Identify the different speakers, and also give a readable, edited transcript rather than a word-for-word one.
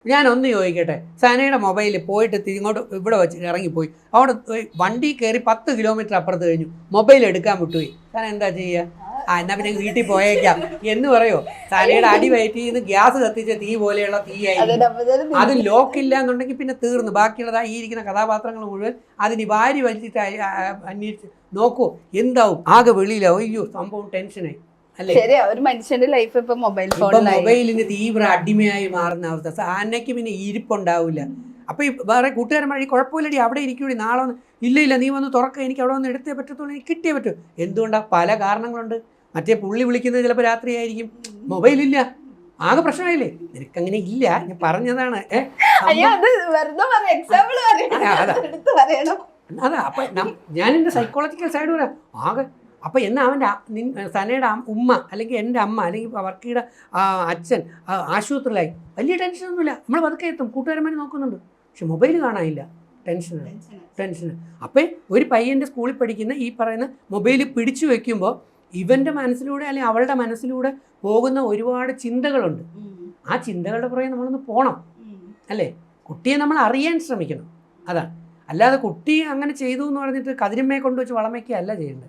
Speaker 1: ഞാനൊന്ന് ചോദിക്കട്ടെ, സനയുടെ മൊബൈലിൽ പോയിട്ട് ഇങ്ങോട്ട് ഇവിടെ വെച്ച് ഇറങ്ങിപ്പോയി, അവിടെ വണ്ടി കയറി 10 കിലോമീറ്റർ അപ്പുറത്ത് കഴിഞ്ഞു, മൊബൈൽ എടുക്കാൻ വിട്ടുപോയി, സന എന്താ ചെയ്യുക? എന്നാൽ പിന്നെ വീട്ടിൽ പോയേക്കാം എന്ന് പറയോ? സനയുടെ അടി വയറ്റിൽ നിന്ന് ഗ്യാസ് കത്തിച്ച തീ പോലെയുള്ള തീയായി. അത് ലോക്കില്ല എന്നുണ്ടെങ്കിൽ പിന്നെ തീർന്നു. ബാക്കിയുള്ളതാ ഈ ഇരിക്കുന്ന കഥാപാത്രങ്ങൾ മുഴുവൻ അതിന് വാരി വലിച്ചിട്ട് അന്വേഷിച്ച് നോക്കൂ, എന്താവും? ആകെ വെളിയിലാവും. അയ്യോ, സംഭവം ടെൻഷനായി.
Speaker 2: ഒരു മനുഷ്യന്റെ ലൈഫ് ഇപ്പൊ
Speaker 1: മൊബൈലിന് തീവ്ര അടിമയായി മാറുന്ന അവസ്ഥ. സാനയ്ക്ക് പിന്നെ ഇരിപ്പുണ്ടാവില്ല. അപ്പൊ ഈ വേറെ കൂട്ടുകാരന്മാർ കുഴപ്പമില്ലടി, അവിടെ ഇരിക്കൂടി, നാളെ വന്ന് ഇല്ല നീ വന്ന് തുറക്കുക, എനിക്ക് അവിടെ വന്ന് എടുത്തേ പറ്റത്തുള്ളൂ, എനിക്ക് കിട്ടിയേ പറ്റൂ. എന്തുകൊണ്ടാ? പല കാരണങ്ങളുണ്ട്. മറ്റേ പുള്ളി വിളിക്കുന്നത് ചിലപ്പോൾ രാത്രിയായിരിക്കും, മൊബൈലില്ല, ആകെ പ്രശ്നമായില്ലേ? നിനക്കങ്ങനെ ഇല്ല, ഞാൻ പറഞ്ഞതാണ്. അതാ അപ്പൊ ഞാൻ എൻ്റെ സൈക്കോളജിക്കൽ സൈഡ് പറയാം ആകെ. അപ്പോൾ എന്നാൽ അവൻ്റെ സനയുടെ ഉമ്മ അല്ലെങ്കിൽ എൻ്റെ അമ്മ അല്ലെങ്കിൽ വർക്കിയുടെ അച്ഛൻ ആശുപത്രിയിലായി, വലിയ ടെൻഷനൊന്നുമില്ല, നമ്മൾ പതുക്കെ എത്തും, കൂട്ടുകാരന്മാർ നോക്കുന്നുണ്ട്. പക്ഷെ മൊബൈൽ കാണാനില്ല, ടെൻഷന്. അപ്പോൾ ഒരു പയ്യൻ്റെ സ്കൂളിൽ പഠിക്കുന്ന ഈ പറയുന്ന മൊബൈൽ പിടിച്ചു വെക്കുമ്പോൾ ഇവൻ്റെ മനസ്സിലൂടെ അല്ലെങ്കിൽ അവളുടെ മനസ്സിലൂടെ പോകുന്ന ഒരുപാട് ചിന്തകളുണ്ട്. ആ ചിന്തകളുടെ പുറകെ നമ്മളൊന്ന് പോകണം, അല്ലേ? കുട്ടിയെ നമ്മൾ അറിയാൻ ശ്രമിക്കണം, അതാണ്. അല്ലാതെ കുട്ടി അങ്ങനെ ചെയ്തു എന്ന് പറഞ്ഞിട്ട് കതിരമ്മയെ കൊണ്ടുവച്ച് വളം വയ്ക്കുകയല്ല ചെയ്യേണ്ടത്.